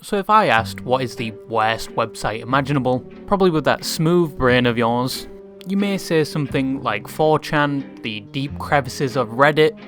So if I asked what is the worst website imaginable, probably with that smooth brain of yours, you may say something like 4chan, the deep crevices of Reddit,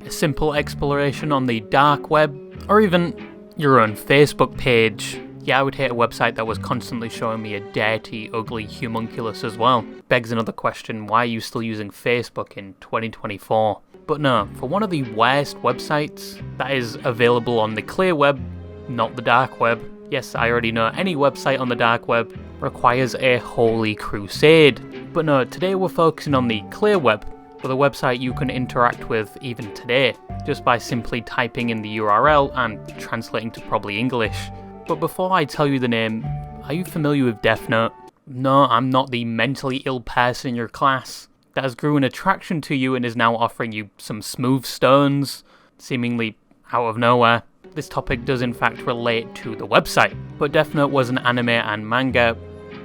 a simple exploration on the dark web, or even your own Facebook page. Yeah, I would hate a website that was constantly showing me a dirty, ugly homunculus as well. Begs another question, why are you still using Facebook in 2024? But no, for one of the worst websites that is available on the clear web, not the dark web. Yes, I already know any website on the dark web requires a holy crusade. But no, today we're focusing on the clear web, with a website you can interact with even today, just by simply typing in the URL and translating to probably English. But before I tell you the name, are you familiar with Death Note? No, I'm not the mentally ill person in your class that has grew an attraction to you and is now offering you some smooth stones, seemingly out of nowhere. This topic does in fact relate to the website, but Death Note was an anime and manga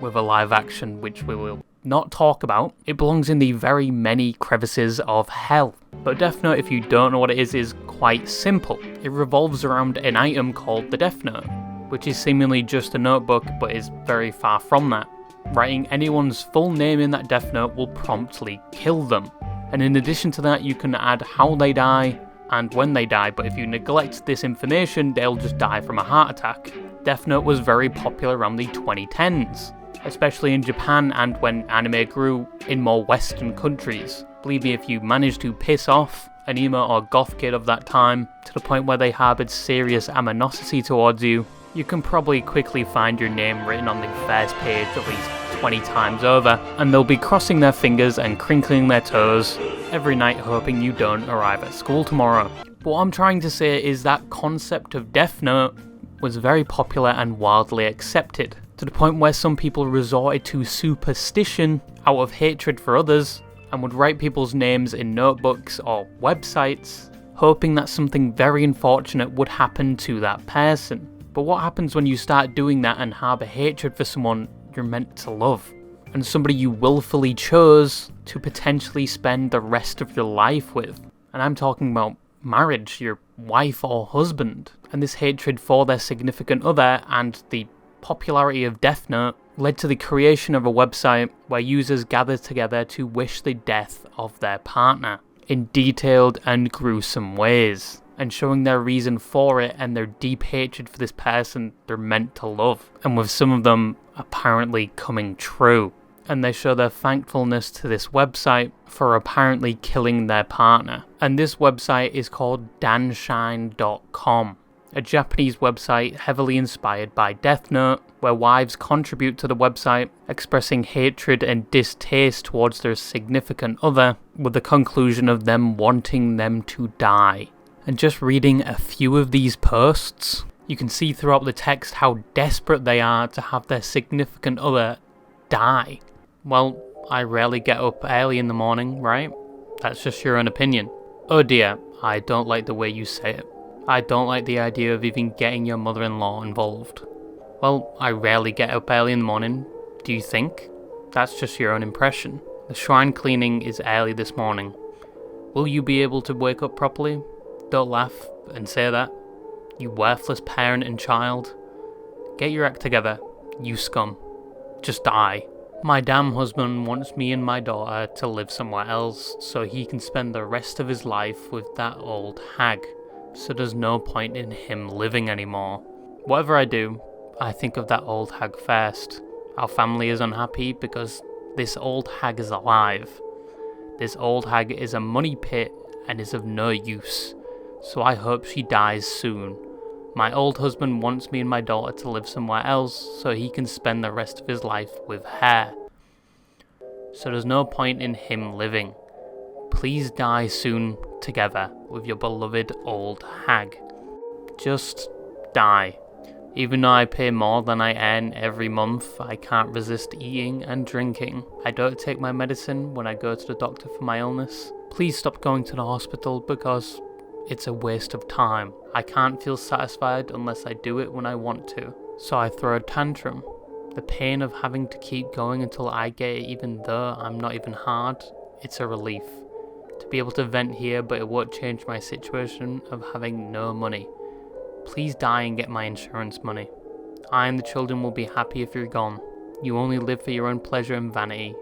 with a live action which we will not talk about. It belongs in the very many crevices of hell. But Death Note, if you don't know what it is quite simple. It revolves around an item called the Death Note, which is seemingly just a notebook but is very far from that. Writing anyone's full name in that Death Note will promptly kill them. And in addition to that, you can add how they die and when they die, but if you neglect this information, they'll just die from a heart attack. Death Note was very popular around the 2010s, especially in Japan and when anime grew in more Western countries. Believe me, if you managed to piss off an emo or goth kid of that time to the point where they harboured serious animosity towards you, you can probably quickly find your name written on the first page at least 20 times over, and they'll be crossing their fingers and crinkling their toes every night hoping you don't arrive at school tomorrow. But what I'm trying to say is that concept of Death Note was very popular and widely accepted, to the point where some people resorted to superstition out of hatred for others and would write people's names in notebooks or websites, hoping that something very unfortunate would happen to that person. But what happens when you start doing that and harbour hatred for someone you're meant to love, and somebody you willfully chose to potentially spend the rest of your life with? And I'm talking about marriage, your wife or husband. And this hatred for their significant other and the popularity of Death Note led to the creation of a website where users gathered together to wish the death of their partner in detailed and gruesome ways, and showing their reason for it and their deep hatred for this person they're meant to love, and with some of them apparently coming true. And they show their thankfulness to this website for apparently killing their partner. And this website is called Danshine.com, a Japanese website heavily inspired by Death Note, where wives contribute to the website, expressing hatred and distaste towards their significant other, with the conclusion of them wanting them to die. And just reading a few of these posts, you can see throughout the text how desperate they are to have their significant other die. Well, I rarely get up early in the morning, right? That's just your own opinion. Oh dear, I don't like the way you say it. I don't like the idea of even getting your mother-in-law involved. Well, I rarely get up early in the morning. Do you think? That's just your own impression. The shrine cleaning is early this morning. Will you be able to wake up properly? Don't laugh and say that. You worthless parent and child. Get your act together, you scum. Just die. My damn husband wants me and my daughter to live somewhere else so he can spend the rest of his life with that old hag. So there's no point in him living anymore. Whatever I do, I think of that old hag first. Our family is unhappy because this old hag is alive. This old hag is a money pit and is of no use. So I hope she dies soon. My old husband wants me and my daughter to live somewhere else so he can spend the rest of his life with her. So there's no point in him living. Please die soon together with your beloved old hag. Just die. Even though I pay more than I earn every month, I can't resist eating and drinking. I don't take my medicine when I go to the doctor for my illness. Please stop going to the hospital because it's a waste of time. I can't feel satisfied unless I do it when I want to. So I throw a tantrum. The pain of having to keep going until I get it, even though I'm not even hard, it's a relief. To be able to vent here, but it won't change my situation of having no money. Please die and get my insurance money. I and the children will be happy if you're gone. You only live for your own pleasure and vanity.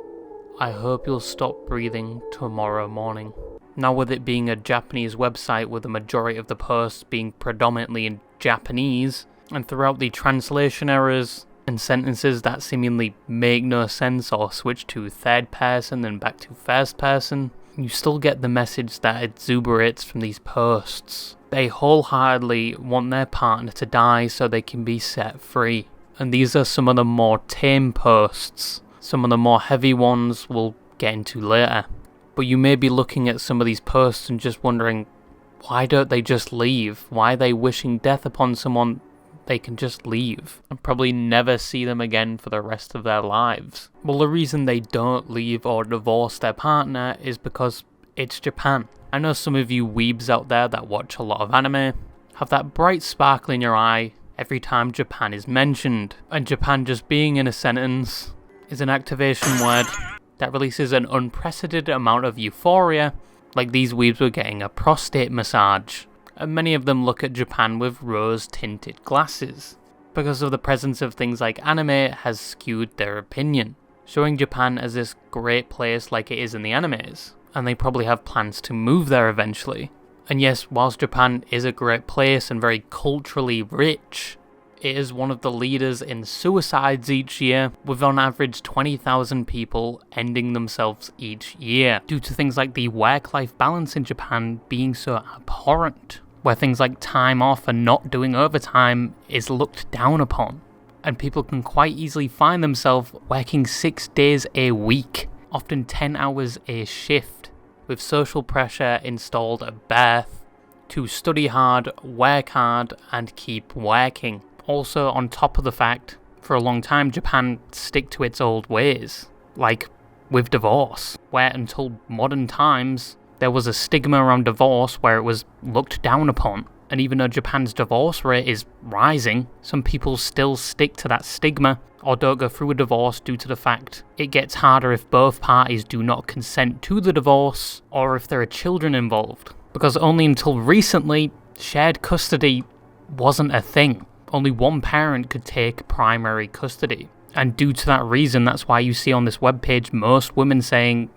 I hope you'll stop breathing tomorrow morning. Now, with it being a Japanese website with the majority of the posts being predominantly in Japanese, and throughout the translation errors and sentences that seemingly make no sense or switch to third person then back to first person, you still get the message that exuberates from these posts. They wholeheartedly want their partner to die so they can be set free. And these are some of the more tame posts. Some of the more heavy ones we'll get into later. But you may be looking at some of these posts and just wondering, why don't they just leave? Why are they wishing death upon someone they can just leave and probably never see them again for the rest of their lives? Well, the reason they don't leave or divorce their partner is because it's Japan. I know some of you weebs out there that watch a lot of anime have that bright sparkle in your eye every time Japan is mentioned, and Japan just being in a sentence is an activation word that releases an unprecedented amount of euphoria, like these weebs were getting a prostate massage. And many of them look at Japan with rose-tinted glasses. Because of the presence of things like anime has skewed their opinion, showing Japan as this great place like it is in the animes, and they probably have plans to move there eventually. And yes, whilst Japan is a great place and very culturally rich, it is one of the leaders in suicides each year, with on average 20,000 people ending themselves each year, due to things like the work-life balance in Japan being so abhorrent, where things like time off and not doing overtime is looked down upon, and people can quite easily find themselves working 6 days a week, often 10 hours a shift, with social pressure installed at birth to study hard, work hard, and keep working. Also, on top of the fact, for a long time, Japan stick to its old ways, like with divorce, where until modern times, there was a stigma around divorce where it was looked down upon. And even though Japan's divorce rate is rising, some people still stick to that stigma or don't go through a divorce due to the fact it gets harder if both parties do not consent to the divorce or if there are children involved. Because only until recently, shared custody wasn't a thing. Only one parent could take primary custody. And due to that reason, that's why you see on this webpage most women saying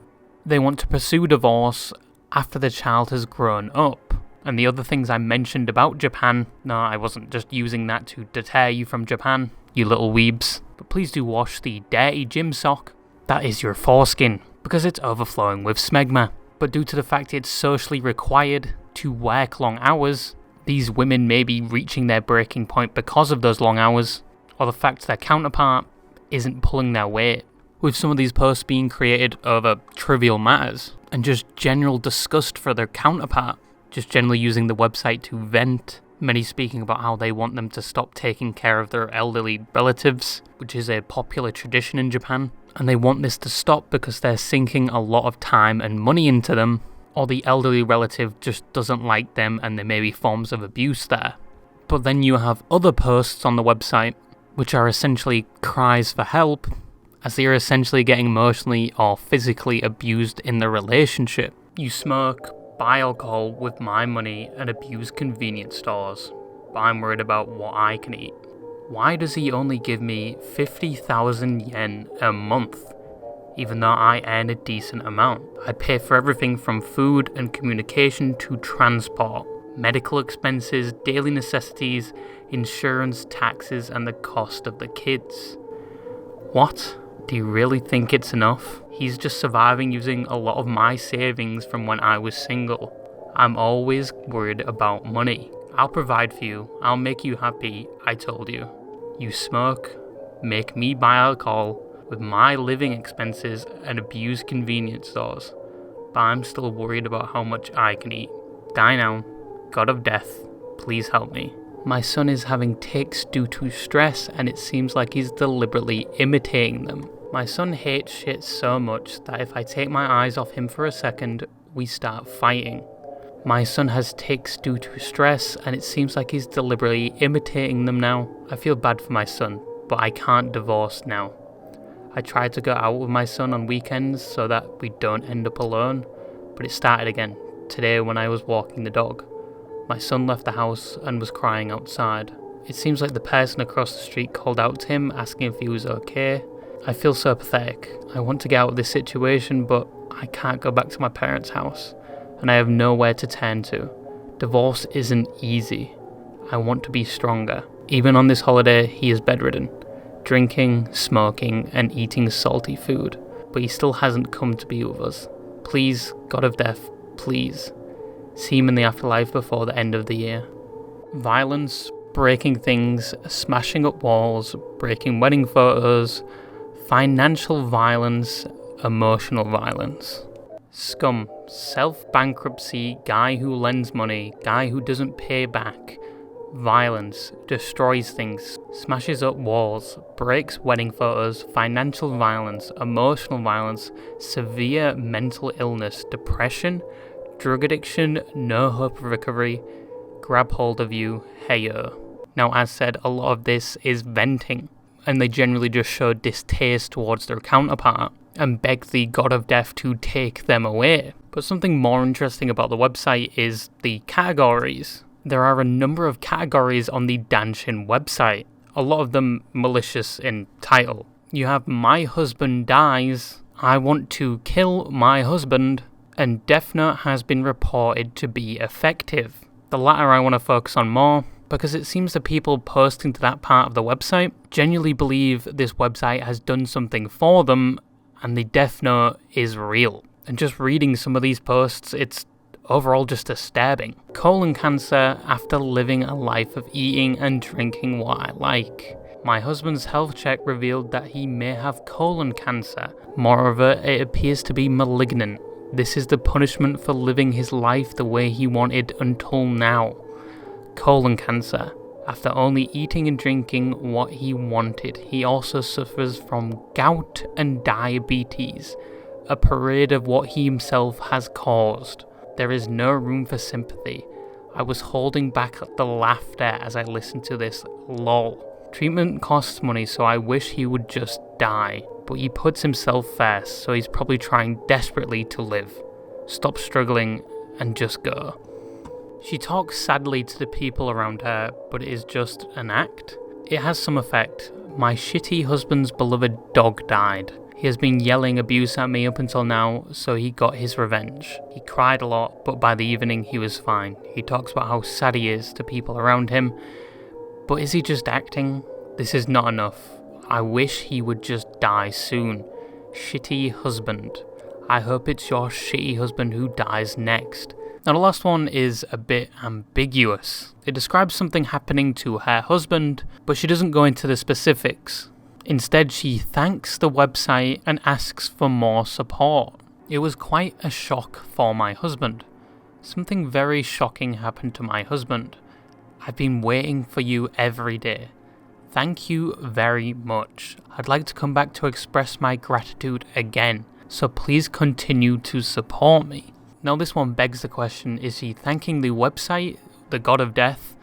they want to pursue divorce after the child has grown up. And the other things I mentioned about Japan, no, I wasn't just using that to deter you from Japan, you little weebs. But please do wash the dirty gym sock that is your foreskin, because it's overflowing with smegma. But due to the fact it's socially required to work long hours, these women may be reaching their breaking point because of those long hours, or the fact their counterpart isn't pulling their weight. With some of these posts being created over trivial matters, and just general disgust for their counterpart, just generally using the website to vent, many speaking about how they want them to stop taking care of their elderly relatives, which is a popular tradition in Japan, and they want this to stop because they're sinking a lot of time and money into them, or the elderly relative just doesn't like them and there may be forms of abuse there. But then you have other posts on the website which are essentially cries for help, as they are essentially getting emotionally or physically abused in the relationship. You smoke, buy alcohol with my money and abuse convenience stores, but I'm worried about what I can eat. Why does he only give me 50,000 yen a month? Even though I earn a decent amount. I pay for everything from food and communication to transport, medical expenses, daily necessities, insurance, taxes, and the cost of the kids. What? Do you really think it's enough? He's just surviving using a lot of my savings from when I was single. I'm always worried about money. I'll provide for you. I'll make you happy, I told you. You smoke, make me buy alcohol with my living expenses and abuse convenience stores. But I'm still worried about how much I can eat. Die now. God of death, please help me. My son is having tics due to stress and it seems like he's deliberately imitating them. My son hates shit so much that if I take my eyes off him for a second, we start fighting. My son has tics due to stress and it seems like he's deliberately imitating them now. I feel bad for my son. but I can't divorce now. I tried to go out with my son on weekends so that we don't end up alone, but it started again today when I was walking the dog. My son left the house and was crying outside. It seems like the person across the street called out to him asking if he was okay. I feel so pathetic. I want to get out of this situation, but I can't go back to my parents' house, and I have nowhere to turn to. Divorce isn't easy. I want to be stronger. Even on this holiday, he is bedridden, drinking, smoking, and eating salty food, but he still hasn't come to be with us. Please, God of Death, please, see him in the afterlife before the end of the year. Violence, breaking things, smashing up walls, breaking wedding photos, financial violence, emotional violence. Scum, self-bankruptcy, guy who lends money, guy who doesn't pay back. Violence, destroys things, smashes up walls, breaks wedding photos, financial violence, emotional violence, severe mental illness, depression, drug addiction, no hope of recovery, grab hold of you, heyo. Now, as said, a lot of this is venting, and they generally just show distaste towards their counterpart and beg the God of Death to take them away. But something more interesting about the website is the categories. There are a number of categories on the Danshin website, a lot of them malicious in title. You have My Husband Dies, I Want to Kill My Husband, and Death Note has been reported to be effective. The latter I want to focus on more, because it seems the people posting to that part of the website genuinely believe this website has done something for them and the Death Note is real. And just reading some of these posts, it's overall just disturbing. Colon cancer after living a life of eating and drinking what I like. My husband's health check revealed that he may have colon cancer. Moreover, it appears to be malignant. This is the punishment for living his life the way he wanted until now. Colon cancer. After only eating and drinking what he wanted, he also suffers from gout and diabetes, a parade of what he himself has caused. There is no room for sympathy. I was holding back the laughter as I listened to this, lol. Treatment costs money, so I wish he would just die, but he puts himself first, so he's probably trying desperately to live. Stop struggling and just go. She talks sadly to the people around her, but it is just an act. It has some effect. My shitty husband's beloved dog died. He has been yelling abuse at me up until now, so he got his revenge. He cried a lot, but by the evening he was fine. He talks about how sad he is to people around him, but is he just acting? This is not enough. I wish he would just die soon. Shitty husband. I hope it's your shitty husband who dies next. Now the last one is a bit ambiguous. It describes something happening to her husband, but she doesn't go into the specifics. Instead, she thanks the website and asks for more support. It was quite a shock for my husband. Something very shocking happened to my husband. I've been waiting for you every day. Thank you very much. I'd like to come back to express my gratitude again, so please continue to support me. Now this one begs the question, is she thanking the website, the God of Death,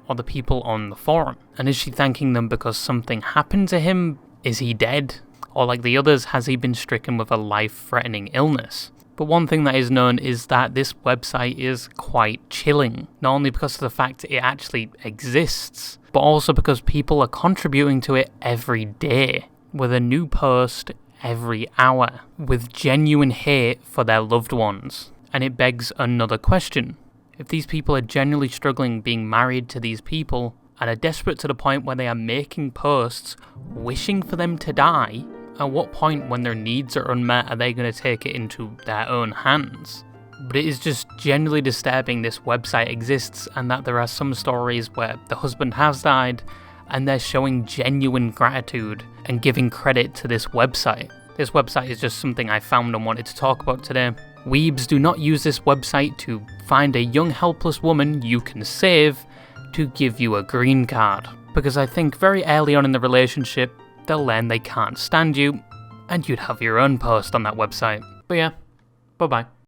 or the people on the forum? And is she thanking them because something happened to him? Is he dead? Or like the others, has he been stricken with a life-threatening illness? But one thing that is known is that this website is quite chilling, not only because of the fact it actually exists, but also because people are contributing to it every day, with a new post every hour, with genuine hate for their loved ones. And it begs another question. If these people are genuinely struggling being married to these people, and are desperate to the point where they are making posts wishing for them to die, at what point when their needs are unmet are they going to take it into their own hands? But it is just genuinely disturbing this website exists and that there are some stories where the husband has died and they're showing genuine gratitude and giving credit to this website. This website is just something I found and wanted to talk about today. Weebs, do not use this website to find a young helpless woman you can save to give you a green card. Because I think very early on in the relationship, they'll learn they can't stand you, and you'd have your own post on that website. But yeah, bye bye.